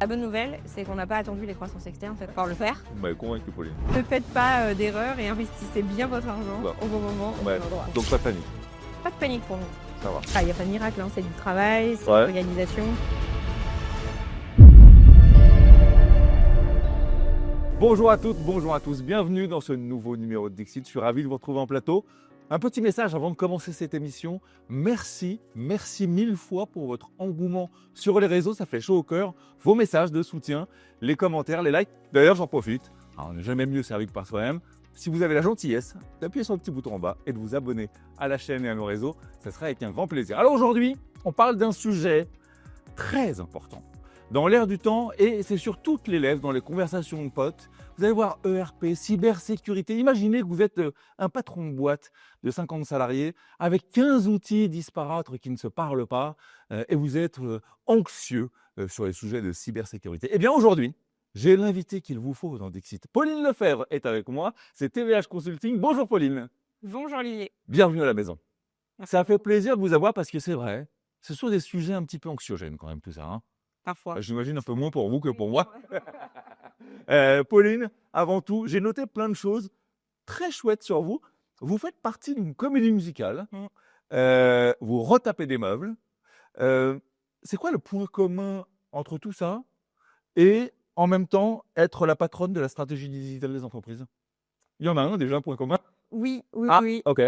La bonne nouvelle, c'est qu'on n'a pas attendu les croissances externes pour le faire. Vous m'avez convaincu, Pauline. Ne faites pas d'erreur et investissez bien votre argent Bah. au bon moment, au Ouais. bon endroit. Donc pas de panique, Pas de panique pour nous. ça va. Il n'y a pas de miracle, c'est du travail, c'est Ouais. de l'organisation. Bonjour à toutes, bonjour à tous, bienvenue dans ce nouveau numéro de Dixit. Je suis ravi de vous retrouver en plateau. Un petit message avant de commencer cette émission. Merci mille fois pour votre engouement sur les réseaux, ça fait chaud au cœur. Vos messages de soutien, les commentaires, les likes. D'ailleurs, j'en profite. Alors, on n'est jamais mieux servi que par soi-même. Si vous avez la gentillesse d'appuyer sur le petit bouton en bas et de vous abonner à la chaîne et à nos réseaux, ça sera avec un grand plaisir. Alors aujourd'hui, on parle d'un sujet très important dans l'ère du temps et c'est sur toutes les lèvres, dans les conversations de potes. Vous allez voir ERP, cybersécurité. Imaginez que vous êtes un patron de boîte de 50 salariés avec 15 outils disparates qui ne se parlent pas et vous êtes anxieux sur les sujets de cybersécurité. Eh bien aujourd'hui, j'ai l'invité qu'il vous faut dans Dixit. Pauline Lefebvre est avec moi, c'est TVH Consulting. Bonjour Pauline. Bonjour Olivier. Bienvenue à la maison. Merci Ça fait beaucoup. plaisir de vous avoir parce que c'est vrai, ce sont des sujets un petit peu anxiogènes quand même tout ça. Hein. Parfois. J'imagine un peu moins pour vous que pour moi. Pauline, avant tout, j'ai noté plein de choses très chouettes sur vous. Vous faites partie d'une comédie musicale. Vous retapez des meubles. C'est quoi le point commun entre tout ça et en même temps être la patronne de la stratégie digitale des entreprises? Il y en a un déjà, un point commun. Oui, oui, Ah, oui. ok.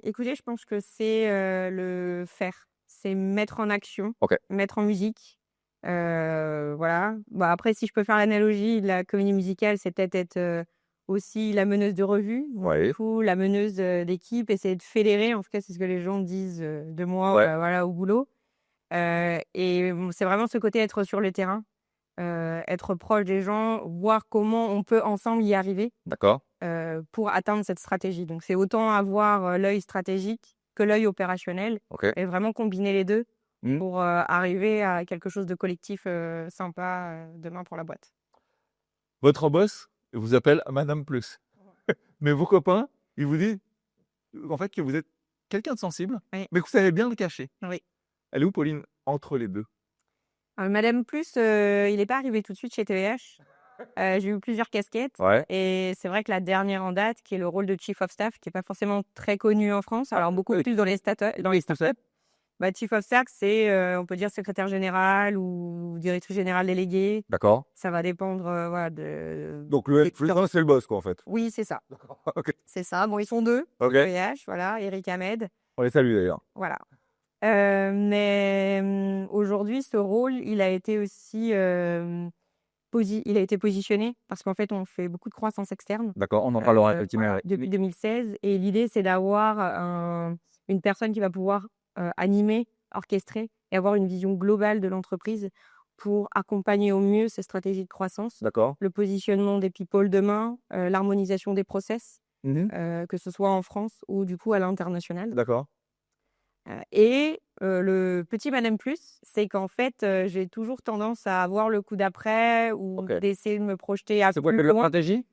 Écoutez, je pense que c'est le faire. C'est mettre en action, Ok. mettre en musique. Voilà. Bah, après, si je peux faire l'analogie de la comédie musicale, c'est peut-être être aussi la meneuse de revue, donc, Ouais. du coup, la meneuse d'équipe, essayer de fédérer. En tout cas, c'est ce que les gens disent de moi Ouais. voilà, au boulot. Et c'est vraiment ce côté être sur le terrain, être proche des gens, voir comment on peut ensemble y arriver D'accord. pour atteindre cette stratégie. Donc, c'est autant avoir l'œil stratégique que l'œil opérationnel Ok. et vraiment combiner les deux Hmm. pour arriver à quelque chose de collectif sympa demain pour la boîte. Votre boss vous appelle Madame Plus. Mais vos copains, ils vous disent en fait que vous êtes quelqu'un de sensible, Oui. mais que vous savez bien le cacher. Oui. Elle est où, Pauline? Entre les deux. Madame Plus, il n'est pas arrivé tout de suite chez TVH. J'ai eu plusieurs casquettes Ouais. et c'est vrai que la dernière en date, qui est le rôle de Chief of Staff, qui n'est pas forcément très connu en France, alors beaucoup oui. plus dans les startups. Bah, Chief of Staff, c'est, on peut dire secrétaire général ou directrice générale déléguée. D'accord. Ça va dépendre, voilà, de Donc le N+1, c'est le boss, quoi, en fait. oui, c'est ça, Ok. c'est ça. Bon, ils sont 2 Ok. TVH, voilà, Eric Hamed, On les salue d'ailleurs. voilà. Mais aujourd'hui, ce rôle, il a été aussi, il a été positionné parce qu'en fait, on fait beaucoup de croissance externe, D'accord, on en parlera effectivement. voilà, depuis 2016 et l'idée, c'est d'avoir une personne qui va pouvoir, animer, orchestrer et avoir une vision globale de l'entreprise pour accompagner au mieux ces stratégies de croissance, D'accord. le positionnement des people demain, l'harmonisation des process, que ce soit en France ou du coup à l'international. D'accord. Et le petit Madame Plus, c'est qu'en fait, j'ai toujours tendance à avoir le coup d'après ou Ok. d'essayer de me projeter à C'est quoi plus de la loin. stratégie?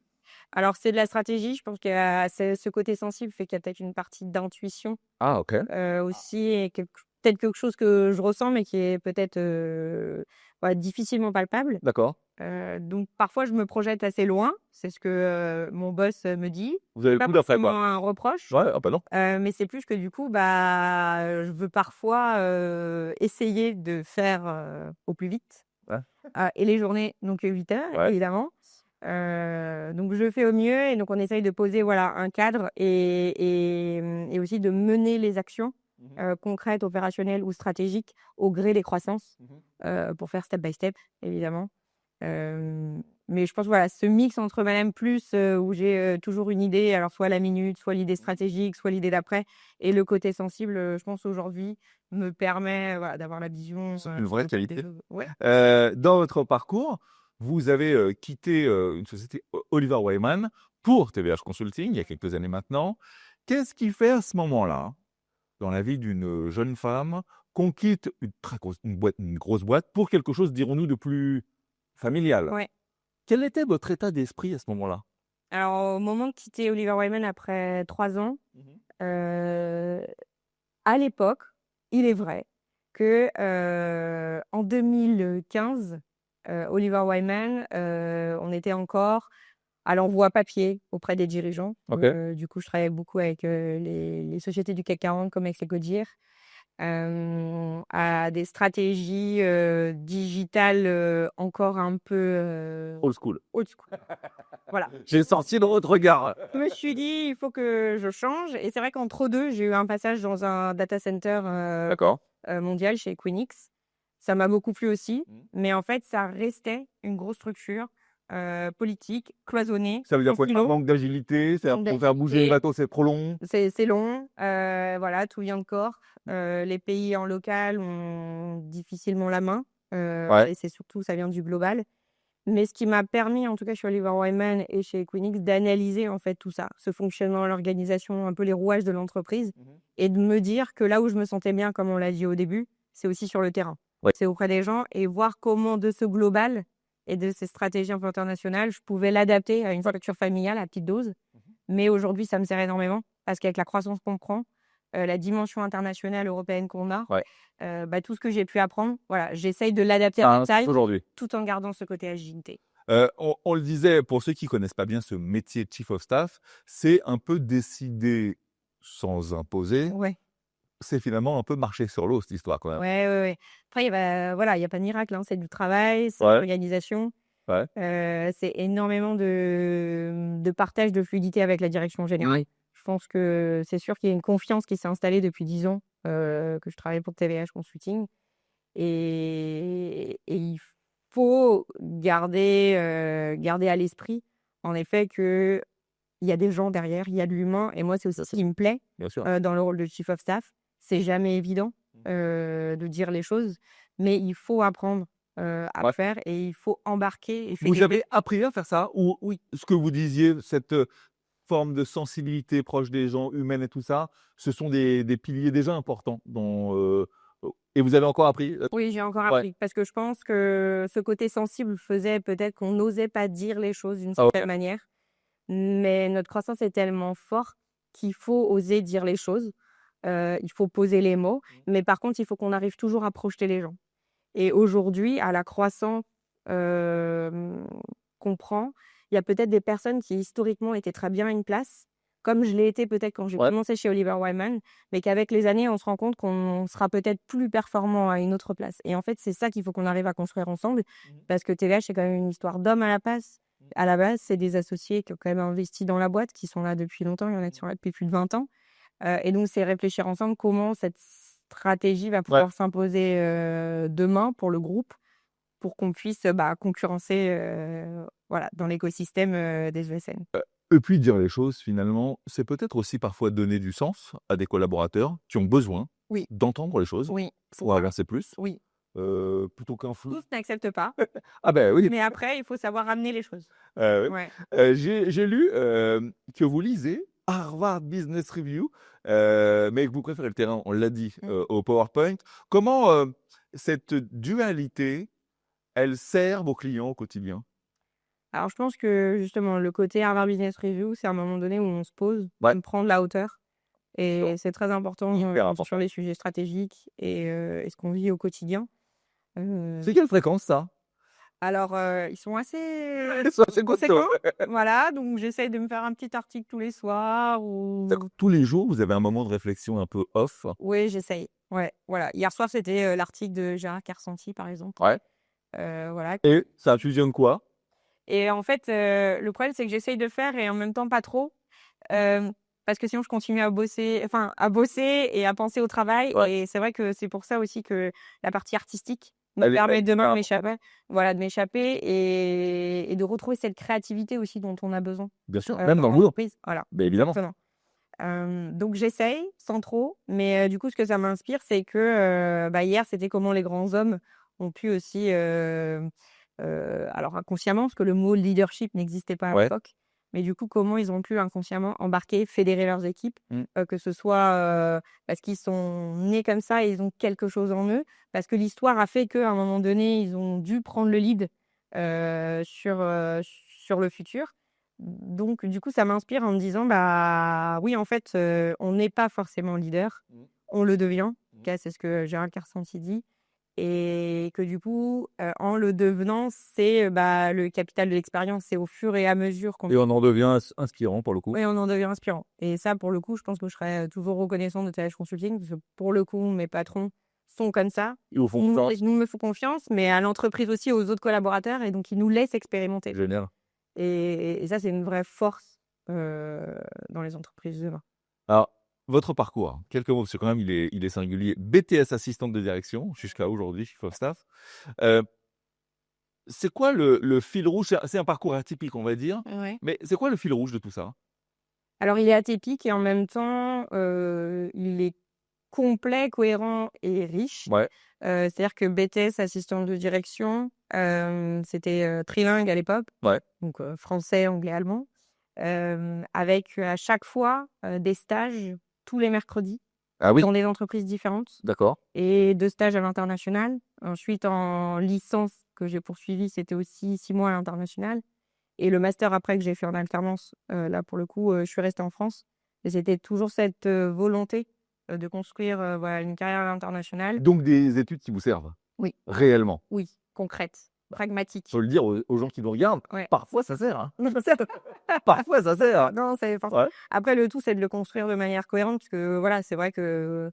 Alors c'est de la stratégie, je pense qu'il y a ce côté sensible fait qu'il y a peut-être une partie d'intuition, Ah, ok. aussi et peut-être quelque chose que je ressens mais qui est peut-être, voilà, difficilement palpable. D'accord. Donc parfois je me projette assez loin, c'est ce que, mon boss, me dit. Vous avez le Pas coup d'après, forcément quoi. un reproche. Ouais, ah bah non. Mais c'est plus que du coup, bah, je veux parfois, essayer de faire, au plus vite. Ouais. Et les journées n'ont que 8 heures, Ouais. évidemment. Donc je fais au mieux et donc on essaye de poser, voilà, un cadre et aussi de mener les actions, concrètes, opérationnelles ou stratégiques au gré des croissances, pour faire step by step, évidemment. Mais je pense, voilà, ce mix entre Madame Plus, où j'ai, toujours une idée, alors soit à la minute, soit l'idée stratégique, soit l'idée d'après et le côté sensible, je pense aujourd'hui me permet, voilà, d'avoir la vision, C'est une vraie qualité. Ouais. Dans votre parcours, vous avez quitté une société Oliver Wyman pour TVH Consulting il y a quelques années maintenant. Qu'est-ce qui fait à ce moment-là, dans la vie d'une jeune femme, qu'on quitte une grosse boîte pour quelque chose, dirons-nous, de plus familial? Ouais. Quel était votre état d'esprit à ce moment-là? Alors au moment de quitter Oliver Wyman après 3 ans, à l'époque, il est vrai, que en 2015, Oliver Wyman, on était encore à l'envoi papier auprès des dirigeants. Ok. Du coup, je travaillais beaucoup avec les sociétés du CAC 40 comme Excelcodir, à des stratégies digitales encore un peu Old school. old school. Voilà. J'ai sorti dans votre regard. Je me suis dit, il faut que je change. Et c'est vrai qu'entre deux, j'ai eu un passage dans un data center D'accord. mondial chez Equinix. Ça m'a beaucoup plu aussi. Mhm. Mais en fait, ça restait une grosse structure politique, cloisonnée, Ça veut dire en quoi? silo. Manque d'agilité, Manque pour faire bouger les d'agilité. bateaux, c'est trop long. C'est long, voilà, tout vient de corps. Les pays en local ont difficilement la main, Ouais. et c'est surtout ça vient du global. Mais ce qui m'a permis, en tout cas chez Oliver Wyman et chez Equinix, d'analyser en fait tout ça, ce fonctionnement, l'organisation, un peu les rouages de l'entreprise, et de me dire que là où je me sentais bien, comme on l'a dit au début, c'est aussi sur le terrain. Ouais. C'est auprès des gens et voir comment de ce global et de ces stratégies un peu internationales, je pouvais l'adapter à une structure familiale à petite dose. Mais aujourd'hui, ça me sert énormément parce qu'avec la croissance qu'on prend, la dimension internationale européenne qu'on a, Ouais. tout ce que j'ai pu apprendre, voilà, j'essaye de l'adapter Ça à a ma un taille, sens aujourd'hui. tout en gardant ce côté agilité. On le disait, pour ceux qui connaissent pas bien ce métier de Chief of Staff, c'est un peu décider sans imposer. Ouais, C'est finalement un peu marcher sur l'eau, cette histoire, quand même. ouais. Après, voilà, il y a pas de miracle, hein, c'est du travail, c'est de Ouais. l'organisation, Ouais. c'est énormément de partage de fluidité avec la direction générale. Je pense que c'est sûr qu'il y a une confiance qui s'est installée depuis 10 ans, que je travaille pour TVH Consulting. Et il faut garder à l'esprit, en effet, qu'il y a des gens derrière, il y a de l'humain. Et moi, c'est aussi ce qui me plaît Bien sûr. dans le rôle de Chief of Staff. C'est jamais évident de dire les choses, mais il faut apprendre à Ouais. faire et il faut embarquer et Vous fédérer. avez appris à faire ça? Ou oui, ce que vous disiez, cette forme de sensibilité proche des gens, humaine et tout ça, ce sont des piliers déjà importants et vous avez encore appris? Oui, j'ai encore Ouais. appris parce que je pense que ce côté sensible faisait peut-être qu'on n'osait pas dire les choses d'une Ah ouais. certaine manière. Mais notre croissance est tellement forte qu'il faut oser dire les choses, il faut poser les mots, mais par contre, il faut qu'on arrive toujours à projeter les gens. Et aujourd'hui, à la croissance, qu'on prend, il y a peut-être des personnes qui historiquement étaient très bien à une place, comme je l'ai été peut-être quand j'ai Ouais. commencé chez Oliver Wyman, mais qu'avec les années, on se rend compte qu'on sera peut-être plus performant à une autre place. Et en fait, c'est ça qu'il faut qu'on arrive à construire ensemble, parce que TVH, c'est quand même une histoire d'hommes à la base. À la base, c'est des associés qui ont quand même investi dans la boîte, qui sont là depuis longtemps. Il y en a qui sont là depuis plus de 20 ans. Et donc, c'est réfléchir ensemble comment cette stratégie va pouvoir s'imposer demain pour le groupe, pour qu'on puisse concurrencer dans l'écosystème des ESN. Et puis dire les choses finalement, c'est peut-être aussi parfois donner du sens à des collaborateurs qui ont besoin Oui. d'entendre les choses Oui, pour avancer plus, oui. plutôt qu'un flou. Tous n'acceptent pas, Ah ben oui. mais après, il faut savoir amener les choses. Oui. Ouais. J'ai lu que vous lisez Harvard Business Review, mais que vous préférez le terrain, on l'a dit, au PowerPoint. Comment cette dualité, elle sert vos clients au quotidien? Alors, je pense que justement, le côté Harvard Business Review, c'est un moment donné où on se pose, Ouais. on prend de la hauteur. Et Sûr. c'est très important Hyper important. sur les sujets stratégiques et ce qu'on vit au quotidien. C'est quelle fréquence ça? Alors, ils sont assez C'est conséquents. Voilà, donc j'essaye de me faire un petit article tous les soirs ou Tous les jours, vous avez un moment de réflexion un peu off? oui, j'essaye. Ouais, voilà. Hier soir, c'était l'article de Gérard Kersenti, par exemple. Ouais. Voilà. Et ça fusionne quoi? Et en fait, le problème, c'est que j'essaye de faire et en même temps pas trop, parce que sinon je continue à bosser et à penser au travail. Ouais. Et c'est vrai que c'est pour ça aussi que la partie artistique me Elle est permet demain de hyper m'échapper et de retrouver cette créativité aussi dont on a besoin, Bien sûr, même dans le boulot. l'entreprise. Voilà, Beh, évidemment. exactement. Donc j'essaye sans trop, mais du coup, ce que ça m'inspire, c'est que, hier, c'était comment les grands hommes ont pu aussi, alors inconsciemment, parce que le mot leadership n'existait pas à Ouais. l'époque, mais du coup, comment ils ont pu inconsciemment embarquer, fédérer leurs équipes, Mmh. que ce soit, parce qu'ils sont nés comme ça et ils ont quelque chose en eux, parce que l'histoire a fait qu'à un moment donné, ils ont dû prendre le lead, sur le futur. Donc du coup, ça m'inspire en me disant: «Bah, oui, en fait, on n'est pas forcément leader, on le devient cas, c'est ce que Gérald Kersenti dit. Et que du coup, en le devenant, c'est le capital de l'expérience. C'est au fur et à mesure qu'on Et on en devient inspirant pour le coup. oui, on en devient inspirant. Et ça, pour le coup, je pense que je serais toujours reconnaissante de TH Consulting, parce que pour le coup, mes patrons sont comme ça. Ils vous font confiance. Ils nous me font confiance, mais à l'entreprise aussi, aux autres collaborateurs, et donc ils nous laissent expérimenter. Génial. Et ça, c'est une vraie force dans les entreprises de demain. Alors, votre parcours, quelques mots, parce que quand même, il est singulier. BTS assistante de direction, jusqu'à aujourd'hui, chief of staff. C'est quoi le fil rouge? C'est un parcours atypique, on va dire. Ouais. Mais c'est quoi le fil rouge de tout ça? Alors, il est atypique et en même temps, il est complet, cohérent et riche. Ouais. C'est-à-dire que BTS, assistante de direction, c'était trilingue à l'époque. Ouais. Donc, français, anglais, allemand. Avec à chaque fois des stages tous les mercredis Ah oui, dans des entreprises différentes d'accord. et 2 stages à l'international. Ensuite, en licence que j'ai poursuivi, c'était aussi 6 mois à l'international. Et le master après que j'ai fait en alternance, là pour le coup, je suis restée en France. Et c'était toujours cette volonté de construire une carrière à l'international. Donc des études qui vous servent. Oui. Réellement. Oui, concrète, pragmatique. Faut le dire aux gens qui nous regardent. Ouais. Parfois, ça sert. Hein. Parfois, ça sert. Non, c'est forcément. Ouais. Après, le tout, c'est de le construire de manière cohérente, parce que voilà, c'est vrai que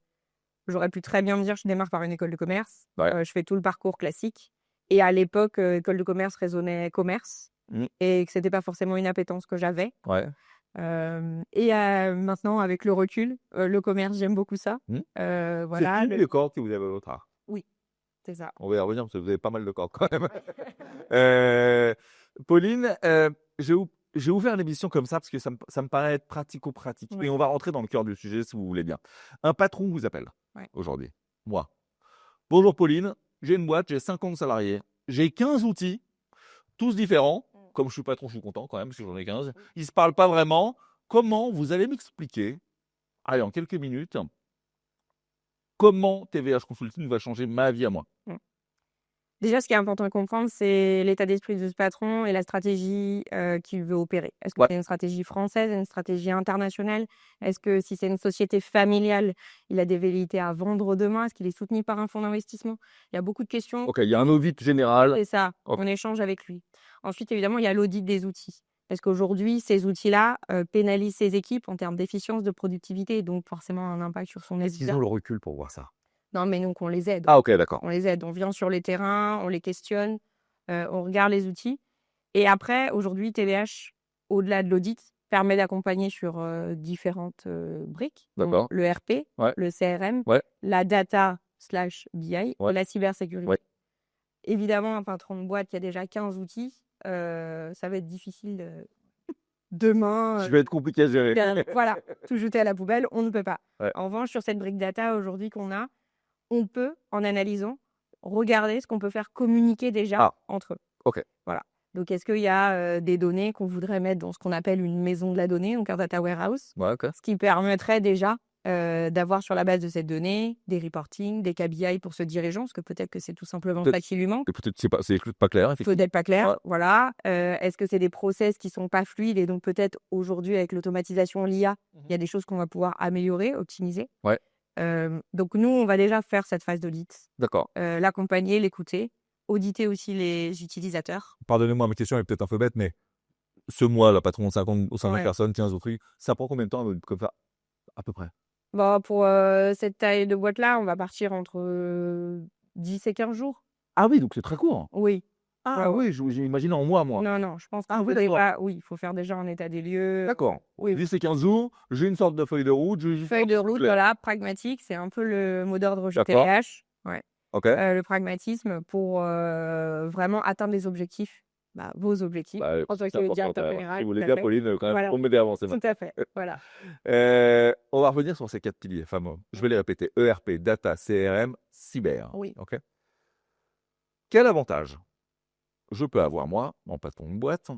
j'aurais pu très bien me dire, je démarre par une école de commerce, Ouais. je fais tout le parcours classique. Et à l'époque, école de commerce résonnait commerce, et que c'était pas forcément une appétence que j'avais. Ouais. Et maintenant, avec le recul, le commerce, j'aime beaucoup ça. Voilà. C'est une des cordes que vous avez à votre art. Oui, c'est ça. On va y revenir parce que vous avez pas mal de cordes quand même. Pauline, j'ai ouvert l'émission comme ça parce que ça me paraît être pratico-pratique. Ouais. Et on va rentrer dans le cœur du sujet si vous voulez bien. Un patron vous appelle aujourd'hui. Moi. Bonjour Pauline, j'ai une boîte, j'ai 50 salariés. J'ai 15 outils, tous différents. Comme je suis patron, je suis content quand même parce que j'en ai 15. Ils ne se parlent pas vraiment. Comment vous allez m'expliquer, allez, en quelques minutes, comment TVH Consulting va changer ma vie à moi? Déjà, ce qui est important de comprendre, c'est l'état d'esprit de ce patron et la stratégie qu'il veut opérer. Est-ce que c'est une stratégie française, une stratégie internationale? Est-ce que si c'est une société familiale, il a des velléités à vendre demain? Est-ce qu'il est soutenu par un fonds d'investissement? Il y a beaucoup de questions. Ok, il y a un audit général. C'est ça, on échange avec lui. Ensuite, évidemment, il y a l'audit des outils. Parce qu'aujourd'hui, ces outils-là pénalisent ses équipes en termes d'efficience, de productivité, donc forcément un impact sur son Est-ce qu'ils ont le recul pour voir ça? Non, mais donc on les aide. Ah ok, d'accord. On les aide, on vient sur les terrains, on les questionne, on regarde les outils. Et après, aujourd'hui, TVH, au-delà de l'audit, permet d'accompagner sur différentes briques. Donc, le RP, le CRM, la data/BI, la cybersécurité. Évidemment, un patron de boîte qui a déjà 15 outils, ça va être difficile demain. Je vais être compliqué à gérer. Voilà, tout jeter à la poubelle, on ne peut pas. En revanche, sur cette brique data aujourd'hui qu'on a, on peut, en analysant, regarder ce qu'on peut faire communiquer déjà entre eux. Ok. Voilà. Donc, est-ce qu'il y a des données qu'on voudrait mettre dans ce qu'on appelle une maison de la donnée, donc un data warehouse, ce qui permettrait déjà d'avoir sur la base de cette donnée des reporting, des KPI pour ce dirigeant, parce que peut-être que c'est tout simplement ça qui lui manque. Et peut-être c'est pas clair, effectivement. Peut-être pas clair, voilà. Est-ce que c'est des process qui sont pas fluides, et donc peut-être aujourd'hui avec l'automatisation, l'IA, il y a des choses qu'on va pouvoir améliorer, optimiser. Donc nous, on va déjà faire cette phase d'audit. D'accord. L'accompagner, l'écouter, auditer aussi les utilisateurs. Pardonnez-moi, ma question est peut-être un peu bête, mais ce mois, là, patron de 50 ou 50 personnes, 15 autres trucs, ça prend combien de temps comme ça, à peu près? Bon, pour cette taille de boîte-là, on va partir entre 10 et 15 jours. Ah oui, donc c'est très court. Oui. Ah oui, j'imagine en mois, moi. Non, je pense que oui, il faut faire déjà un état des lieux. D'accord. Oui. 10 et 15 jours, j'ai une sorte de feuille de route. Feuille de route, voilà, pragmatique, c'est un peu le mot d'ordre chez TVH. Le pragmatisme pour vraiment atteindre les objectifs, vos objectifs. François, qui est le directeur général. Si vous voulez bien, Pauline, quand même, pour m'aider à avancer. Tout à fait, voilà. On va revenir sur ces 4 piliers fameux. Je vais les répéter. ERP, data, CRM, cyber. Oui. Ok. Quel avantage je peux avoir, moi, en patron de boîte,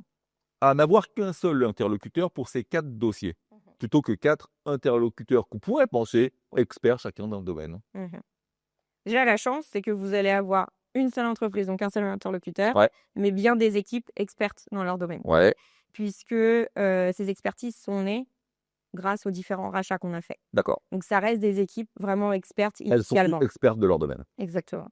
à n'avoir qu'un seul interlocuteur pour ces 4 dossiers, plutôt que 4 interlocuteurs qu'on pourrait penser experts chacun dans le domaine? Déjà, la chance, c'est que vous allez avoir une seule entreprise, donc un seul interlocuteur, mais bien des équipes expertes dans leur domaine. Puisque ces expertises sont nées grâce aux différents rachats qu'on a faits. D'accord. Donc, ça reste des équipes vraiment expertes Elles sont initialement. expertes de leur domaine. Exactement.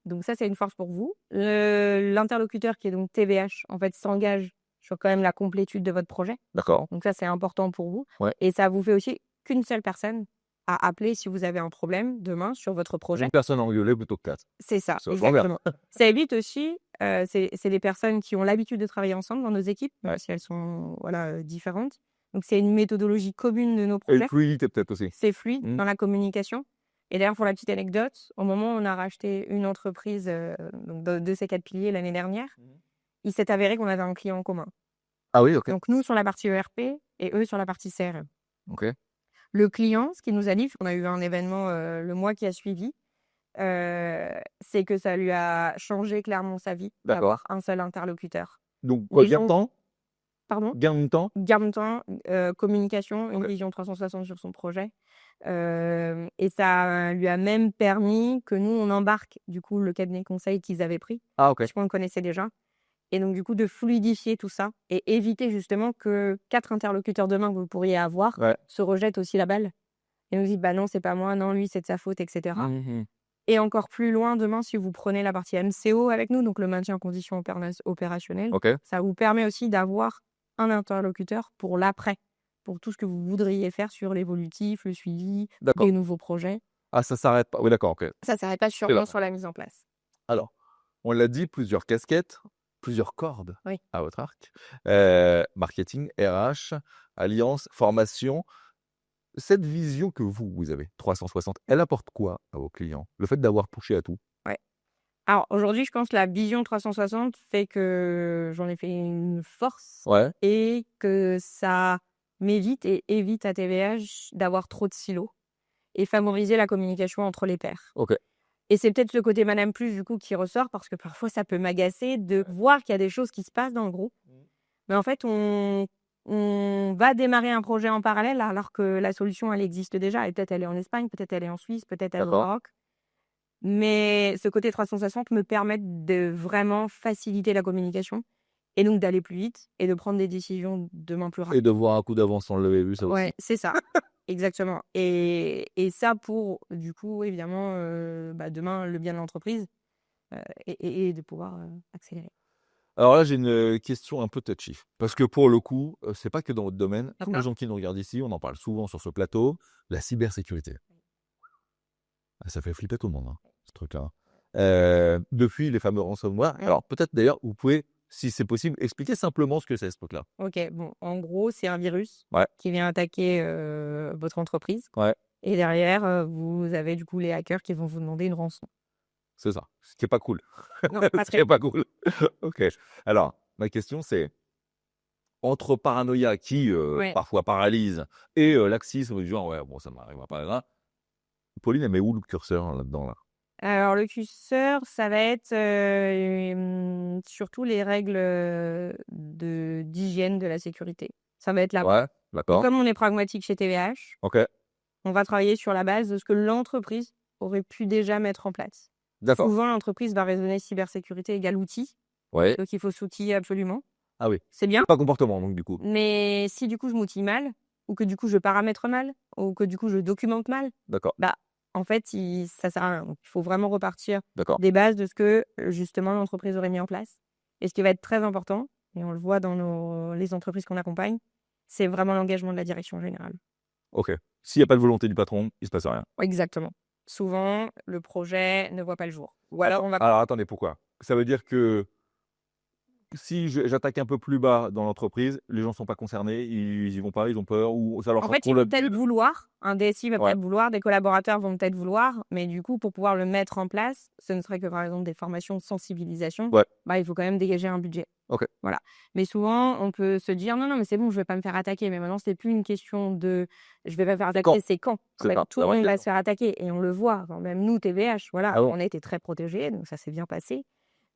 Donc ça, c'est une force pour vous. L'interlocuteur qui est donc TVH, en fait, s'engage sur quand même la complétude de votre projet. D'accord. Donc ça, c'est important pour vous. Ouais. Et ça vous fait aussi qu'une seule personne à appeler si vous avez un problème demain sur votre projet. Une personne engueulée plutôt que 4. C'est ça, C'est vachement bien. exactement. Ça évite aussi, c'est des personnes qui ont l'habitude de travailler ensemble dans nos équipes, même Ouais. si elles sont différentes. Donc c'est une méthodologie commune de nos Et projets. une fluidité peut-être aussi. C'est fluide Mmh. dans la communication. Et d'ailleurs, pour la petite anecdote, au moment où on a racheté une entreprise donc de ces 4 piliers l'année dernière, il s'est avéré qu'on avait un client en commun. Ah oui, OK. Donc nous sur la partie ERP et eux sur la partie CRM. OK. Le client, ce qu'il nous a dit, on a eu un événement le mois qui a suivi, c'est que ça lui a changé clairement sa vie D'accord. d'avoir un seul interlocuteur. Donc quoi, Les gain de gens- temps? Pardon? Gain de temps? Gain de temps, communication, une Ok. vision 360 sur son projet. Et ça lui a même permis que nous, on embarque du coup le cabinet conseil qu'ils avaient pris, Ah OK. parce qu'on le connaissait déjà. Et donc du coup, de fluidifier tout ça et éviter justement que 4 interlocuteurs demain que vous pourriez avoir Ouais. se rejettent aussi la balle et nous disent bah non, c'est pas moi, non, lui, c'est de sa faute, etc. Mmh. Et encore plus loin demain, si vous prenez la partie MCO avec nous, donc le maintien en condition opérationnelle, OK. ça vous permet aussi d'avoir un interlocuteur pour l'après, pour tout ce que vous voudriez faire sur l'évolutif, le suivi, D'accord. des nouveaux projets. Ah, ça s'arrête pas. Oui, d'accord, OK. Ça ne s'arrête pas C'est là. sur la mise en place. Alors, on l'a dit, plusieurs casquettes, plusieurs cordes Oui. à votre arc. Marketing, RH, alliance, formation. Cette vision que vous avez, 360, elle apporte quoi à vos clients? Le fait d'avoir touché à tout? Alors aujourd'hui, je pense que la vision 360 fait que j'en ai fait une force Ouais. et que ça m'évite et évite à TVH d'avoir trop de silos et favoriser la communication entre les pairs. OK. Et c'est peut-être ce côté Madame Plus du coup qui ressort parce que parfois ça peut m'agacer de voir qu'il y a des choses qui se passent dans le groupe. Mais en fait, on va démarrer un projet en parallèle alors que la solution, elle existe déjà. Et peut-être elle est en Espagne, peut-être elle est en Suisse, peut-être elle est au D'accord. Maroc. Mais ce côté 360 me permet de vraiment faciliter la communication et donc d'aller plus vite et de prendre des décisions demain plus Et rapidement. de voir un coup d'avance sans le lever vu, ça aussi. Ouais, c'est ça. Exactement. Et ça pour, du coup, évidemment, demain, le bien de l'entreprise et de pouvoir accélérer. Alors là, j'ai une question un peu touchy. Parce que pour le coup, c'est pas que dans votre domaine. Tous les D'accord. gens qui nous regardent ici, on en parle souvent sur ce plateau, la cybersécurité. Ah, ça fait flipper tout le monde, hein, ce truc-là. Depuis les fameux ransomware. Mmh. Alors peut-être d'ailleurs, vous pouvez, si c'est possible, expliquer simplement ce que c'est ce truc-là. Ok, bon, en gros, c'est un virus Ouais. qui vient attaquer votre entreprise. Ouais. Et derrière, vous avez du coup les hackers qui vont vous demander une rançon. C'est ça. Ce qui est pas cool. Non, pas Ce qui très est pas cool. OK. Alors, ma question, c'est entre paranoïa qui Ouais. parfois paralyse et laxisme du genre ouais, bon, ça m'arrivera pas là. Pauline, elle met où le curseur là-dedans là? Alors le curseur, ça va être surtout les règles d'hygiène de la sécurité. Ça va être là. Ouais, Donc, d'accord. comme on est pragmatique chez TVH, OK. on va travailler sur la base de ce que l'entreprise aurait pu déjà mettre en place. D'accord. Souvent, l'entreprise va raisonner cybersécurité égale outil, Ouais. donc il faut s'outiller absolument. Ah oui. C'est bien, Pas comportement donc du coup. mais si du coup je m'outille mal, ou que du coup je paramètre mal, ou que du coup je documente mal, D'accord. en fait, ça sert à rien. Donc, il faut vraiment repartir D'accord. des bases de ce que justement l'entreprise aurait mis en place. Et ce qui va être très important, et on le voit dans les entreprises qu'on accompagne, c'est vraiment l'engagement de la direction générale. OK. S'il n'y a pas de volonté du patron, il se passe rien. Exactement. Souvent, le projet ne voit pas le jour. Ou alors, on va... Alors attendez, pourquoi? Ça veut dire que si j'attaque un peu plus bas dans l'entreprise, les gens ne sont pas concernés, ils y vont pas, ils ont peur ou ça leur En fait, ils contrôle vont peut-être vouloir, un DSI va Ouais. peut-être vouloir, des collaborateurs vont peut-être vouloir, mais du coup, pour pouvoir le mettre en place, ce ne serait que par exemple des formations de sensibilisation, Ouais. il faut quand même dégager un budget. OK. Voilà. Mais souvent, on peut se dire non, mais c'est bon, je vais pas me faire attaquer. Mais maintenant, c'est plus une question de je vais pas me faire attaquer, c'est quand. En C'est fait, quand. tout le monde va se faire attaquer et on le voit. Enfin, même nous, TVH, voilà, Ah bon? on a été très protégés, donc ça s'est bien passé.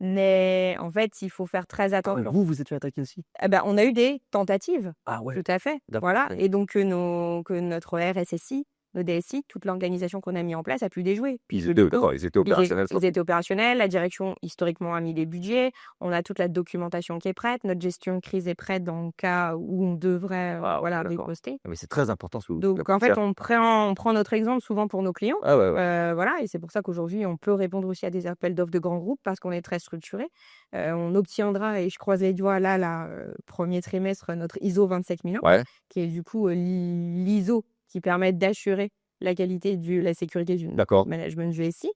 Mais en fait, il faut faire très attention. Vous êtes fait attaquer aussi? On a eu des tentatives. Ah ouais. Tout à fait. D'accord. Voilà. Ouais. Et donc, que notre RSSI nos DSI, toute l'organisation qu'on a mis en place a pu déjouer. Ils étaient opérationnels. Ils étaient opérationnels, la direction historiquement a mis des budgets, on a toute la documentation qui est prête, notre gestion de crise est prête dans le cas où on devrait riposter. Mais c'est très important ce que vous Donc en fait, on prend notre exemple souvent pour nos clients. Ah ouais. Voilà, et c'est pour ça qu'aujourd'hui, on peut répondre aussi à des appels d'offres de grands groupes parce qu'on est très structuré. On obtiendra, et je croise les doigts là, premier trimestre, notre ISO 27001, Ouais. qui est du coup l'ISO qui permet d'assurer la qualité la sécurité du D'accord. management du SI.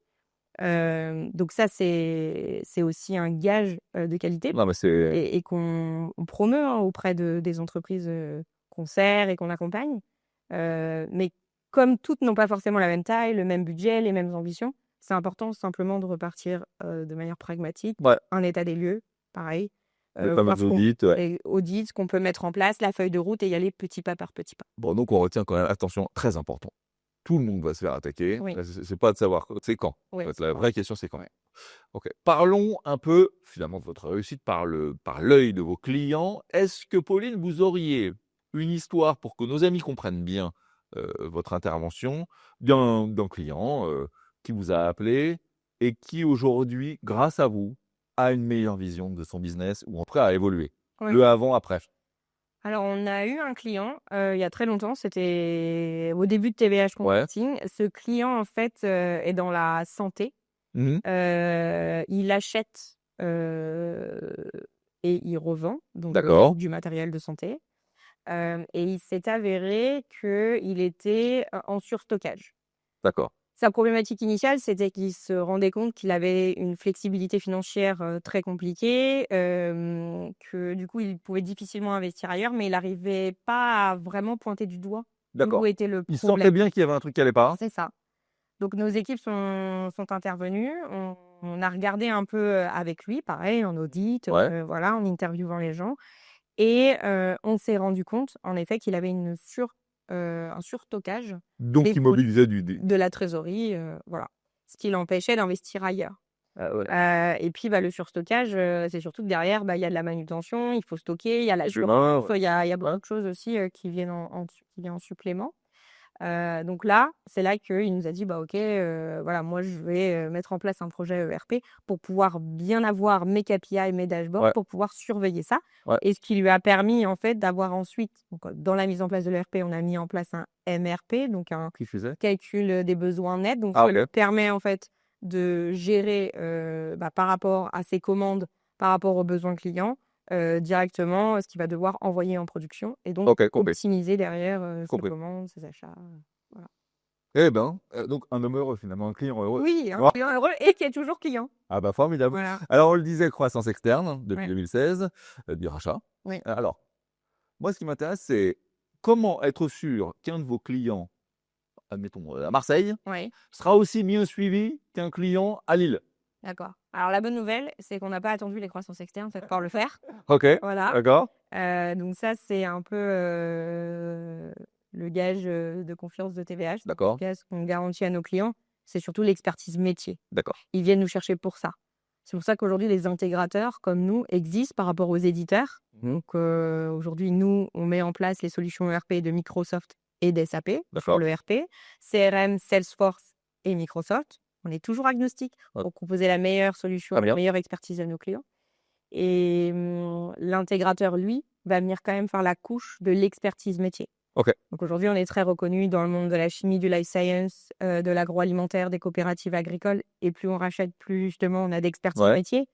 Donc ça, c'est aussi un gage de qualité Non, mais c'est et qu'on promeut auprès des entreprises qu'on sert et qu'on accompagne. Mais comme toutes n'ont pas forcément la même taille, le même budget, les mêmes ambitions, c'est important simplement de repartir de manière pragmatique. ouais. Un état des lieux, pareil. Les fameux voir ce qu'on- audits, ouais. les audits, ce qu'on peut mettre en place, la feuille de route et y aller petit pas par petit pas. Bon, donc on retient quand même, attention, très important. Tout le monde va se faire attaquer. Oui. C'est pas de savoir, c'est quand. Oui, En fait, c'est la quand. vraie question, c'est quand. Ouais. Ok. Parlons un peu, finalement, de votre réussite par l'œil de vos clients. Est-ce que, Pauline, vous auriez une histoire pour que nos amis comprennent bien votre intervention d'un client qui vous a appelé et qui, aujourd'hui, grâce à vous, a une meilleure vision de son business ou en tout cas a évolué? Oui. Le avant, après. Alors, on a eu un client il y a très longtemps, c'était au début de TVH Ouais. Consulting. Ce client, en fait, est dans la santé. Mhm. Il achète et il revend donc D'accord. du matériel de santé. Et il s'est avéré qu'il était en surstockage. D'accord. Sa problématique initiale, c'était qu'il se rendait compte qu'il avait une flexibilité financière très compliquée, que du coup, il pouvait difficilement investir ailleurs, mais il n'arrivait pas à vraiment pointer du doigt D'accord. où était le Il problème. sentait bien qu'il y avait un truc qui allait pas. C'est ça. Donc nos équipes sont intervenues, on a regardé un peu avec lui, pareil, en audit, Ouais. voilà, en interviewant les gens. Et on s'est rendu compte, en effet, qu'il avait un surstockage Donc, des il produits, mobilisait de la trésorerie, voilà. Ce qui l'empêchait d'investir ailleurs. Ah ouais. Et puis, le surstockage, c'est surtout que derrière, il y a de la manutention, il faut stocker, il y a la L'humain, surchauffe, il y a beaucoup ouais. de choses aussi qui viennent qui viennent en supplément. Donc là, c'est là qu'il nous a dit: «Bah, OK, voilà, moi, je vais mettre en place un projet ERP pour pouvoir bien avoir mes KPI, mes dashboards, Ouais. pour pouvoir surveiller ça». Ouais. Et ce qui lui a permis, en fait, d'avoir ensuite donc dans la mise en place de l'ERP, on a mis en place un MRP, donc un Qui faisait? calcul des besoins nets. Donc Ah ça lui OK. permet, en fait, de gérer, par rapport à ses commandes, par rapport aux besoins clients, directement ce qu'il va devoir envoyer en production et donc OK, compris. optimiser derrière, ses Compris. commandes, ses achats, voilà. Eh ben, donc un homme heureux finalement, un client heureux. Oui, un Oh! client heureux et qui est toujours client. Ah bah formidable. Voilà. Alors on le disait, croissance externe depuis Ouais. 2016, du rachat. Oui. Alors, moi ce qui m'intéresse, c'est comment être sûr qu'un de vos clients, admettons, à Marseille, Oui, sera aussi bien suivi qu'un client à Lille? d'accord. Alors la bonne nouvelle, c'est qu'on n'a pas attendu les croissances externes pour pouvoir le faire. OK, Voilà. d'accord. Donc ça, c'est un peu, le gage, de confiance de TVH. En D'accord. tout cas, ce qu'on garantit à nos clients, c'est surtout l'expertise métier. D'accord. Ils viennent nous chercher pour ça. C'est pour ça qu'aujourd'hui, les intégrateurs comme nous existent par rapport aux éditeurs. Mmh. Donc aujourd'hui, nous, on met en place les solutions ERP de Microsoft et d'SAP sur D'accord. le ERP, CRM, Salesforce et Microsoft. On est toujours agnostique Ouais. pour proposer la meilleure solution, Très bien. la meilleure expertise à nos clients. Et l'intégrateur, lui, va venir quand même faire la couche de l'expertise métier. OK. Donc aujourd'hui, on est très reconnu dans le monde de la chimie, du life science, de l'agroalimentaire, des coopératives agricoles. Et plus on rachète, plus justement on a d'expertise Ouais. métier.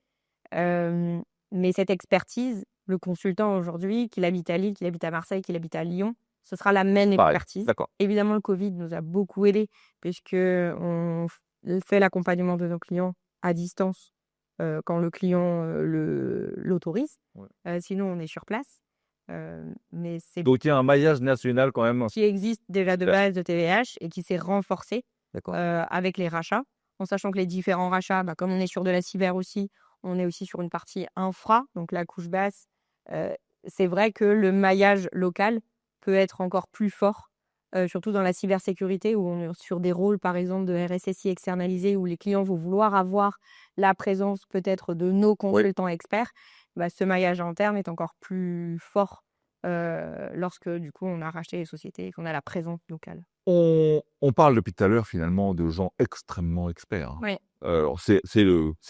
Mais cette expertise, le consultant aujourd'hui, qu'il habite à Lille, qu'il habite à Marseille, qu'il habite à Lyon, ce sera la même Pareil. expertise. D'accord. Évidemment, le Covid nous a beaucoup aidés puisqu'on fait l'accompagnement de nos clients à distance quand le client l'autorise. Ouais. Sinon, on est sur place. Mais c'est Donc il y a un maillage national quand même. qui existe déjà de Super. base de TVH et qui s'est renforcé D'accord. avec les rachats, en sachant que les différents rachats, comme on est sur de la cyber aussi, on est aussi sur une partie infra, donc la couche basse. C'est vrai que le maillage local peut être encore plus fort, surtout dans la cybersécurité où on est sur des rôles, par exemple, de RSSI externalisés où les clients vont vouloir avoir la présence peut-être de nos consultants experts. Ce maillage interne est encore plus fort lorsque du coup on a racheté les sociétés et qu'on a la présence locale. On parle depuis tout à l'heure finalement de gens extrêmement experts, hein. Ouais. Alors c'est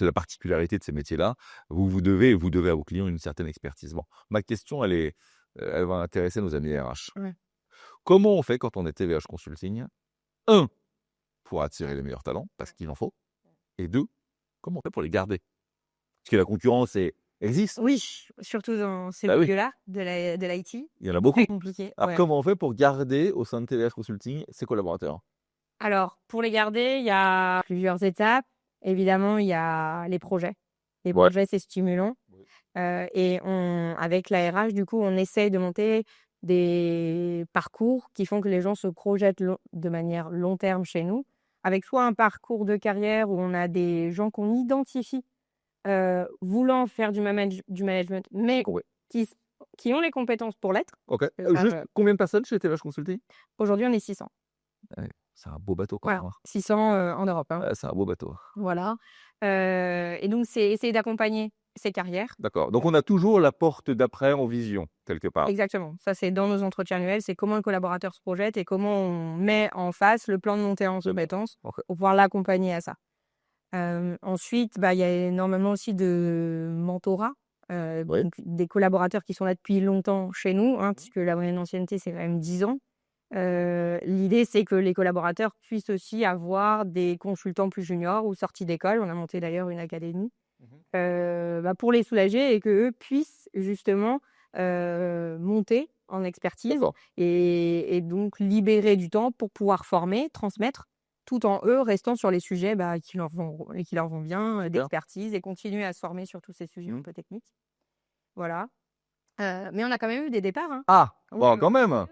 la particularité de ces métiers-là. Vous devez à vos clients une certaine expertise. Bon, ma question elle va intéresser nos amis RH. Ouais. Comment on fait quand on est TVH Consulting? 1, pour attirer les meilleurs talents, parce qu'il en faut, et 2, comment on fait pour les garder? Parce que la concurrence existe. Oui, surtout dans ces Bah oui, milieux-là de l'IT, il y en a très beaucoup. compliqué, Alors ouais. comment on fait pour garder au sein de TVH Consulting ses collaborateurs? Alors pour les garder, il y a plusieurs étapes. Évidemment, il y a les projets. Les Ouais. projets, c'est stimulant, Oui. et avec la RH, du coup, on essaye de monter des parcours qui font que les gens se projettent de manière long terme chez nous, avec soit un parcours de carrière où on a des gens qu'on identifie, voulant faire du management, mais Ouais. qui s qui ont les compétences pour l'être. OK. Heu, Juste combien de personnes chez TVH Consulting? Aujourd'hui, on est 600. Ouais, c'est un beau bateau quand Voilà, même, hein. 600, en Europe, hein. Ouais, c'est un beau bateau. Voilà, et donc c'est essayer d'accompagner ces carrières. D'accord. Donc on a toujours la porte d'après en vision, quelque part. Exactement. Ça, c'est dans nos entretiens annuels, c'est comment le collaborateur se projette et comment on met en face le plan de montée en C'est bien. compétences OK. pour pouvoir l'accompagner à ça. Ensuite, il y a énormément aussi de mentorat, Oui. donc des collaborateurs qui sont là depuis longtemps chez nous, hein, puisque la moyenne d'ancienneté, c'est quand même 10 ans. L'idée, c'est que les collaborateurs puissent aussi avoir des consultants plus juniors ou sortis d'école. On a monté d'ailleurs une académie, pour les soulager et qu'eux puissent justement, monter en expertise D'accord. et donc libérer du temps pour pouvoir former, transmettre, tout en eux restant sur les sujets, qui leur vont bien, Bien. d'expertise et continuer à se former sur tous ces sujets un peu techniques. Voilà, mais on a quand même eu des départs, hein. Ah! Oui, Bon, oui, quand même!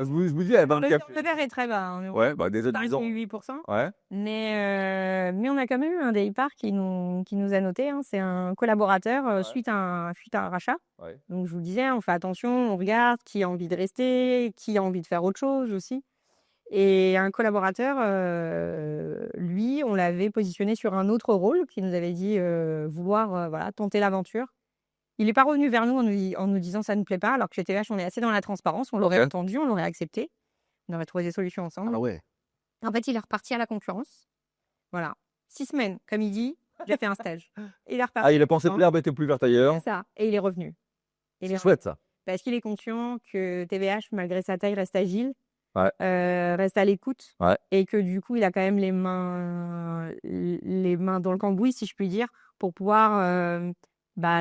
oui, Je vous dis, elle va le cap turnover est très bas, hein, ouais, bah, déjà 10 ans. 5,8%, Ouais. mais on a quand même eu un départ qui nous a noté, hein. C'est un collaborateur, Ouais. suite à un rachat. Ouais. Donc je vous le disais, on fait attention, on regarde qui a envie de rester, qui a envie de faire autre chose aussi. Et un collaborateur, lui, on l'avait positionné sur un autre rôle, qui nous avait dit, vouloir, voilà, tenter l'aventure. Il est pas revenu vers nous en nous disant: «Ça ne nous plaît pas», alors que chez TVH, on est assez dans la transparence. On l'aurait OK. entendu, on l'aurait accepté. On aurait trouvé des solutions ensemble. Ah ouais. En fait, il est reparti à la concurrence. Voilà. 6 semaines, comme il dit, j'ai fait un stage. Il est reparti Ah, il a pensé que l'herbe était plus verte ailleurs. c'est ça, et il est revenu. Il C'est est chouette ça. Parce qu'il est conscient que TVH, malgré sa taille, reste agile, Ouais. reste à l'écoute, Ouais. et que du coup, il a quand même les mains dans le cambouis, si je puis dire, pour pouvoir,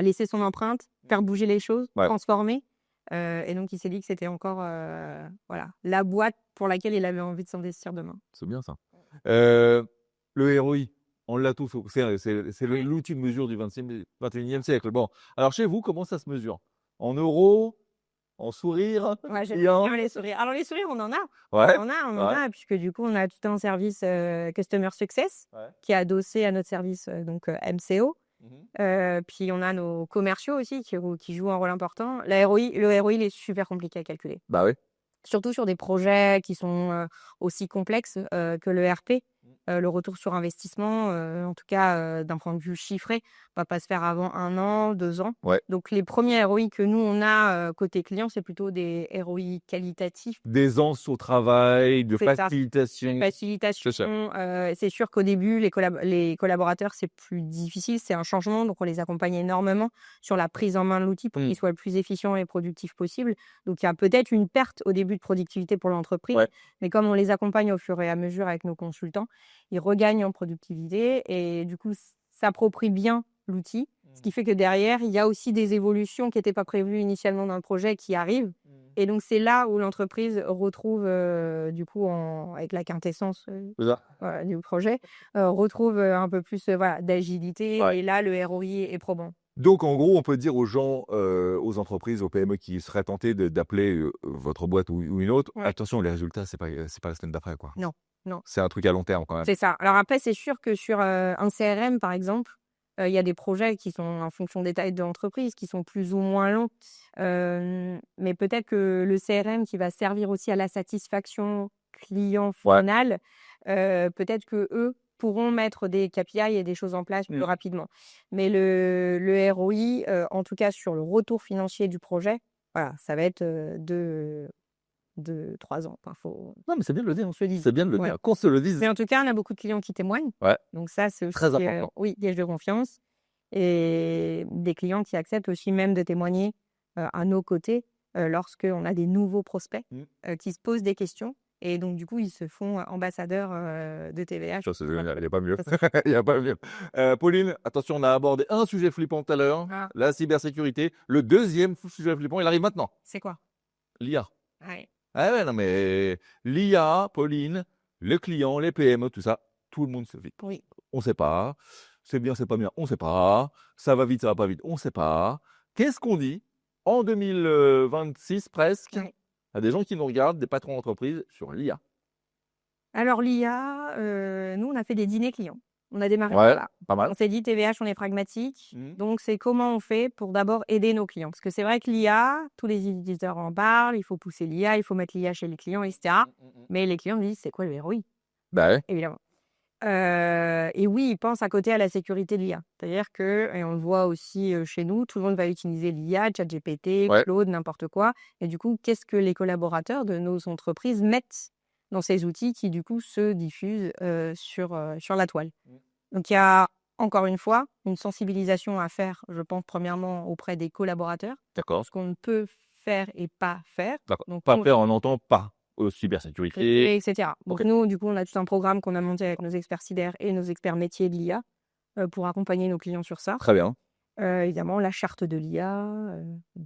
laisser son empreinte, faire bouger les choses, Ouais. transformer, et donc il s'est dit que c'était encore, la boîte pour laquelle il avait envie de s'investir demain. C'est bien ça. Le ROI, on l'a tous, c'est l'outil de mesure du 21e siècle. Bon, alors chez vous, comment ça se mesure? En euros? En sourires? Ouais, j'aime Clients? bien les sourires. Alors les sourires, on en a. Ouais. On en a, puisque du coup, on a tout un service, Customer Success, Ouais. qui est adossé à notre service, MCO. Mmh. Puis on a nos commerciaux aussi qui jouent un rôle important. Le ROI, il est super compliqué à calculer. Bah oui. Surtout sur des projets qui sont, aussi complexes, que le RP. Le retour sur investissement, en tout cas, d'un point de vue chiffré, va pas se faire avant 1 an, 2 ans. Ouais. Donc les premiers ROI que nous on a, côté client, c'est plutôt des ROI qualitatifs. D'aisance au travail, de C'est ça. facilitation. Facilitation, C'est ça. c'est sûr qu'au début, les collaborateurs, c'est plus difficile, c'est un changement, donc on les accompagne énormément sur la prise en main de l'outil pour qu'il soit le plus efficient et productif possible. Donc il y a peut-être une perte au début de productivité pour l'entreprise, Ouais. mais comme on les accompagne au fur et à mesure avec nos consultants, ils regagnent en productivité et du coup s'approprient bien l'outil. Ce qui fait que derrière, il y a aussi des évolutions qui n'étaient pas prévues initialement dans le projet qui arrivent. Et donc c'est là où l'entreprise retrouve, du coup avec la quintessence, C'est ça. voilà, du projet, retrouve, un peu plus, d'agilité, Ouais. et là le ROI est probant. Donc en gros, on peut dire aux gens, aux entreprises, aux PME qui seraient tentés d'appeler, votre boîte ou une autre: Ouais. «Attention, les résultats, c'est pas la semaine d'après, quoi». Non, non. C'est un truc à long terme quand même. C'est ça. Alors après, c'est sûr que sur, un CRM, par exemple, il y a des projets qui sont en fonction des tailles de l'entreprise, qui sont plus ou moins longs. Mais peut-être que le CRM qui va servir aussi à la satisfaction client Ouais. final, peut-être qu'eux pourront mettre des KPI et des choses en place plus rapidement. Mais le ROI, en tout cas sur le retour financier du projet, voilà, ça va être 3 ans. Enfin, Non, mais c'est bien de le dire. on se le dise. C'est bien de le Ouais. dire. Qu'on se le dise. Mais en tout cas, on a beaucoup de clients qui témoignent. Ouais, Donc ça, c'est aussi, très important. oui, gage de confiance. Et des clients qui acceptent aussi même de témoigner à nos côtés lorsqu'on a des nouveaux prospects qui se posent des questions. Et donc, du coup, ils se font ambassadeurs de TVH. Ça, c'est génial. Voilà. Il n'y a pas mieux. Ça, c'est- Il n'y a pas mieux. Pauline, attention, on a abordé un sujet flippant tout à l'heure, Ah, la cybersécurité. Le deuxième sujet flippant, il arrive maintenant. c'est quoi? L'IA. Ouais. Ah ouais, non, mais l'IA, Pauline, les clients, les PME, tout ça, tout le monde se vite. Oui. On ne sait pas. C'est bien, c'est pas bien, on ne sait pas. Ça va vite, ça va pas vite, on ne sait pas. Qu'est-ce qu'on dit en 2026 presque Ouais. à des gens qui nous regardent, des patrons d'entreprise, sur l'IA? Alors, l'IA, nous, on a fait des dîners clients. On a démarré par Ouais, là. pas mal. On s'est dit, TVH, on est pragmatique. Mhm. Donc, c'est comment on fait pour d'abord aider nos clients. Parce que c'est vrai que l'IA, tous les éditeurs en parlent, il faut pousser l'IA, il faut mettre l'IA chez les clients, etc. Mais les clients disent, c'est quoi le ROI? Bah ouais. Évidemment. Et oui, ils pensent à côté à la sécurité de l'IA. C'est-à-dire que, et on le voit aussi chez nous, tout le monde va utiliser l'IA, ChatGPT, Ouais. Claude, n'importe quoi. Et du coup, qu'est-ce que les collaborateurs de nos entreprises mettent dans ces outils qui, du coup, se diffusent sur la toile? Donc, il y a, encore une fois, une sensibilisation à faire, je pense, premièrement auprès des collaborateurs, D'accord. ce qu'on peut faire et pas faire. D'accord. Donc, Pas faire, on n'entend pas. Cybersécurité. etc. Donc, Ok. nous, du coup, on a tout un programme qu'on a monté avec nos experts cyber et nos experts métiers de l'IA pour accompagner nos clients sur ça. Très bien. Évidemment, la charte de l'IA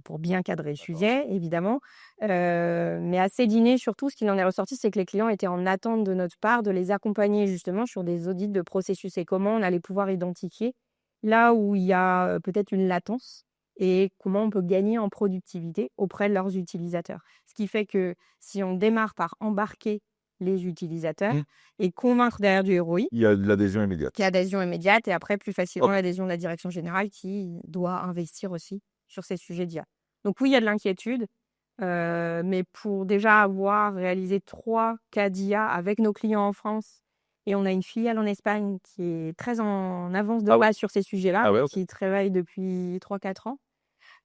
pour bien cadrer le sujet, évidemment. Mais à ces dîners, surtout, ce qui en est ressorti, c'est que les clients étaient en attente de notre part de les accompagner justement sur des audits de processus et comment on allait pouvoir identifier là où il y a peut-être une latence et comment on peut gagner en productivité auprès de leurs utilisateurs. Ce qui fait que si on démarre par embarquer les utilisateurs Mhm. et convaincre derrière du ROI, Il y a de l'adhésion immédiate. qui a adhésion immédiate et après plus facilement Ok. l'adhésion de la direction générale qui doit investir aussi sur ces sujets d'IA. Donc oui, il y a de l'inquiétude, mais pour déjà avoir réalisé 3 cas d'IA avec nos clients en France et on a une filiale en Espagne qui est très en avance de Ah ouais. phase sur ces sujets-là, Ah ouais, ok. qui travaille depuis 3-4 ans.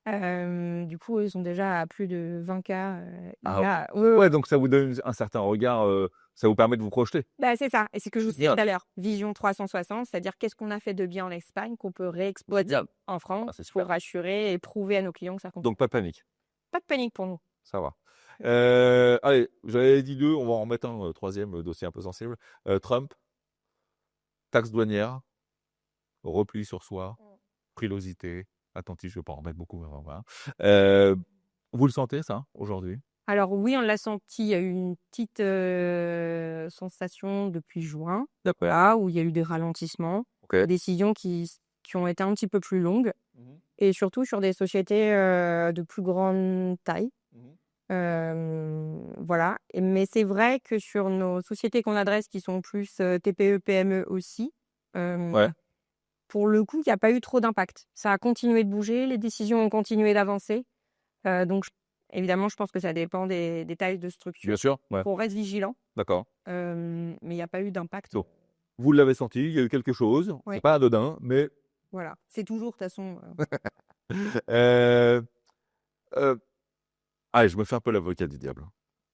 Du coup, ils sont déjà à plus de 20 cas Ah IA. Ouais, ouais. ouais, donc ça vous donne un certain regard, ça vous permet de vous projeter. Bah, c'est ça et c'est ce que je vous disais Bien. tout à l'heure, vision 360, c'est-à-dire qu'est-ce qu'on a fait de bien en Espagne qu'on peut réexploiter en Ah, France c'est super. pour rassurer et prouver à nos clients que ça fonctionne. Donc pas de panique, Pas de panique pour nous. ça va. Allez, j'avais dit 2, on va en mettre un, 3e dossier un peu sensible. Trump, taxe douanière, repli sur soi, frilosité, attentif, je ne vais pas en remettre beaucoup, mais voilà. Vous le sentez ça, aujourd'hui? Alors oui, on l'a senti, il y a eu une petite sensation depuis juin, D'accord. là, où il y a eu des ralentissements, Ok. des décisions qui ont été un petit peu plus longues et surtout sur des sociétés de plus grande taille. Voilà. Mais c'est vrai que sur nos sociétés qu'on adresse qui sont plus TPE, PME aussi, Ouais. pour le coup, il n'y a pas eu trop d'impact. Ça a continué de bouger, les décisions ont continué d'avancer. Donc, évidemment, je pense que ça dépend des tailles de structure. Bien sûr, ouais. On reste vigilant, D'accord. mais il n'y a pas eu d'impact. Donc, vous l'avez senti, il y a eu quelque chose, Ouais. c'est pas anodin, mais Voilà. C'est toujours, de toute façon. euh, allez, je me fais un peu l'avocat du diable.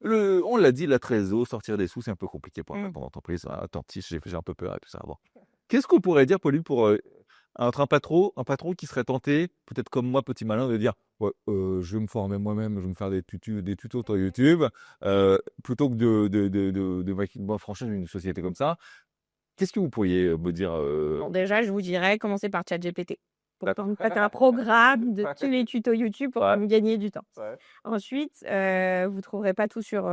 On l'a dit, la trésor, sortir des sous, c'est un peu compliqué pour un entreprise. Attentif, j'ai un peu peur et tout ça. Bon. Qu'est-ce qu'on pourrait dire, Pauline, pour un patron qui serait tenté, peut-être comme moi, petit malin, de dire ouais, je vais me former moi-même, je vais me faire des tutos sur YouTube, plutôt que de franchir une société comme ça. Qu'est-ce que vous pourriez me dire Bon, déjà, je vous dirais, commencez par ChatGPT. Pour D'accord. faites un programme de tous les tutos YouTube pour me gagner du temps. Ouais. Ensuite, vous ne trouverez pas tout sur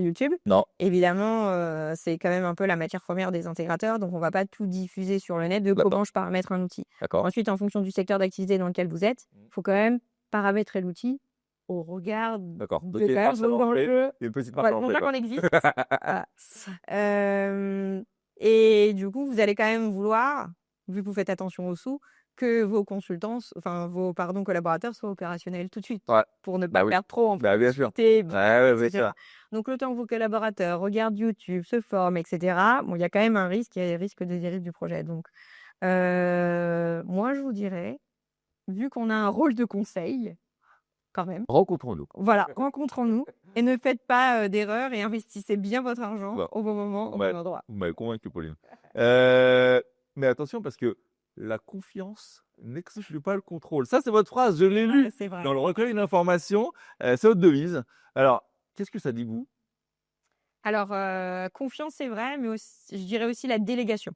YouTube. Non. Évidemment, c'est quand même un peu la matière première des intégrateurs, donc on ne va pas tout diffuser sur le net de comment je paramètre un outil. D'accord. Ensuite, en fonction du secteur d'activité dans lequel vous êtes, il faut quand même paramétrer l'outil au regard D'accord. de Donc, il y a une quand même marche à vos l'entrée, enjeux. il y a une petite marche Ouais, à l'entrée, déjà quoi. qu'on existe. Et du coup, vous allez quand même vouloir, vu que vous faites attention aux sous, que vos collaborateurs soient opérationnels tout de suite, Ouais. pour ne pas oui. perdre trop en Bah, bien sûr. productivité, Ouais, bien etc. sûr. Donc, le temps que vos collaborateurs regardent YouTube, se forment, etc., bon, il y a quand même un risque, il y a les risques de dérive du projet. Donc, moi, je vous dirais, vu qu'on a un rôle de conseil, quand même. Rencontrons-nous. Voilà, rencontrons-nous et ne faites pas d'erreurs et investissez bien votre argent Bon. au bon moment, au Ouais. bon endroit. Vous m'avez convaincu, Pauline. Mais attention, parce que la confiance n'exclut pas le contrôle. Ça, c'est votre phrase, je l'ai lu Ouais, c'est vrai. dans le recueil d'informations. C'est votre devise. Alors, qu'est-ce que ça dit, vous? Alors, confiance, c'est vrai, mais aussi, je dirais aussi la délégation.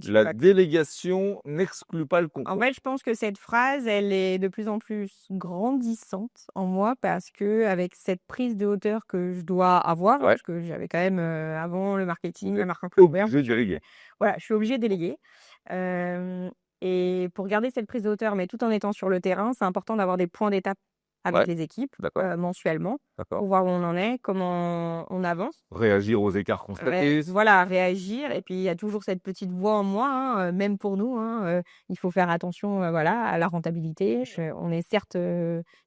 La délégation n'exclut pas le En contrôle. fait, je pense que cette phrase, elle est de plus en plus grandissante en moi parce qu'avec cette prise de hauteur que je dois avoir, Ouais. parce que j'avais quand même avant le marketing, la marque employeur, Je dirais. voilà, je suis obligée de déléguer. Et pour garder cette prise de hauteur, mais tout en étant sur le terrain, c'est important d'avoir des points d'étape avec Ouais. les équipes D'accord. mensuellement pour D'accord. voir où on en est, comment on avance. Réagir aux écarts constatés. Voilà, réagir. Et puis, il y a toujours cette petite voix en moi, hein, même pour nous. Hein, il faut faire attention voilà, à la rentabilité. On est certes,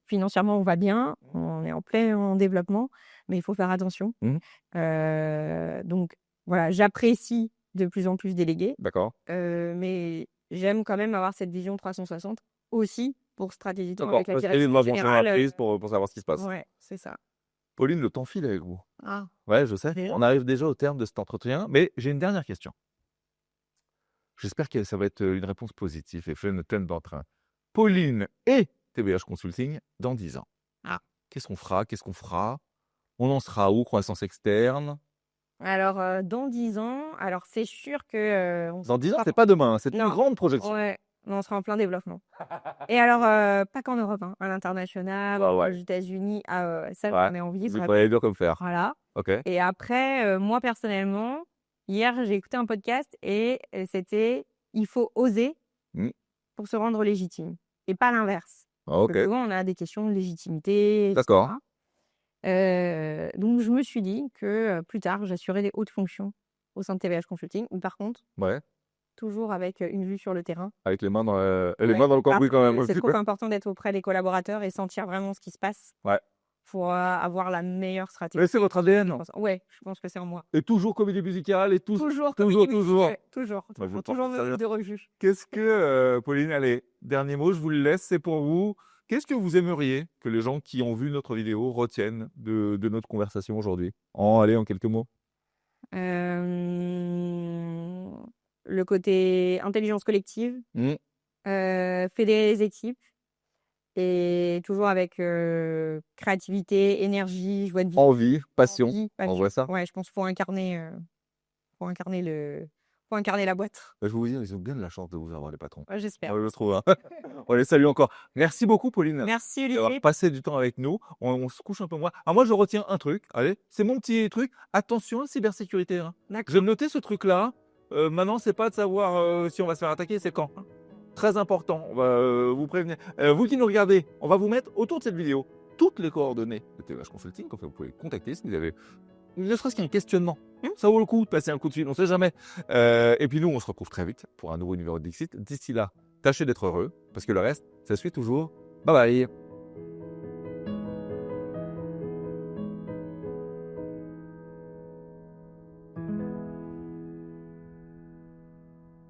financièrement, on va bien, on est en plein développement, mais il faut faire attention. Mmh. Donc, voilà, j'apprécie de plus en plus déléguer, D'accord. mais j'aime quand même avoir cette vision 360 aussi pour stratégiquement D'accord. avec la Parce qu'il y a direction une vision générale. génératrice pour savoir ce qui se passe. Ouais, c'est ça. Pauline, le temps file avec vous. Ah, Ouais, je sais. déjà On arrive déjà au terme de cet entretien, mais j'ai une dernière question. J'espère que ça va être une réponse positive et pleine d'entrain. Pauline et TBH Consulting dans 10 ans. Ah. Qu'est-ce qu'on fera? Qu'est-ce qu'on fera? On en sera où? Croissance externe? Alors, dans 10 ans, alors c'est sûr que, on Dans 10 ans, sera c'est pas demain, c'est une non, grande projection. ouais, on sera en plein développement. Et alors, pas qu'en Europe, hein, à l'international, Bah ouais. aux États-Unis, ça, Ouais. j'en ai envie Vous vraiment. travaillez dur comme fer. Voilà. Ok. Et après, moi personnellement, hier, j'ai écouté un podcast et c'était: «Il faut oser Mmh. pour se rendre légitime» et pas l'inverse. Ah, Parce ok. que souvent, on a des questions de légitimité, D'accord. etc. Donc je me suis dit que, plus tard, j'assurais des hautes fonctions au sein de TVH Consulting, mais par contre, Ouais. toujours avec, une vue sur le terrain. Avec les mains dans, les Ouais, mains dans le parce cambouis quand même. que un c'est petit trop peu. important d'être auprès des collaborateurs et sentir vraiment ce qui se passe. Ouais. Pour, avoir la meilleure stratégie. Mais c'est votre ADN. Ouais, je pense que c'est en moi. Et toujours comédie musicale et Toujours, toujours. ouais, toujours. Bah, je Faut pense toujours que ça me vient. de refuge. Qu'est-ce que, Pauline, allez, dernier mot, je vous le laisse, c'est pour vous. Qu'est-ce que vous aimeriez que les gens qui ont vu notre vidéo retiennent de notre conversation aujourd'hui? Allez, en quelques mots. Le côté intelligence collective, Mmh. fédérer les équipes et toujours avec, créativité, énergie, joie de vivre, Envie, passion, envie, on passion. voit ça. Ouais, je pense qu'il faut incarner la boîte. Bah, je vais vous dire, ils ont bien de la chance de vous avoir, les patrons. Ouais, j'espère. Ouais, je trouve, hein. On les salue encore. Merci beaucoup, Pauline, Merci d'avoir Olivier. passé du temps avec nous. On se couche un peu moins. Alors moi, je retiens un truc. Allez, c'est mon petit truc. Attention à la cybersécurité, hein. Je D'accord. vais me noter ce truc-là. Maintenant, c'est pas de savoir si on va se faire attaquer, c'est quand, hein. Très important. On va vous prévenir. Vous qui nous regardez, on va vous mettre autour de cette vidéo toutes les coordonnées de TVH Consulting. Comme ça, vous pouvez contacter si vous avez ne serait-ce qu'un questionnement. Ça vaut le coup de passer un coup de fil, on ne sait jamais. Et puis nous, on se retrouve très vite pour un nouveau numéro de Dixit. D'ici là, tâchez d'être heureux, parce que le reste, ça suit toujours. Bye bye.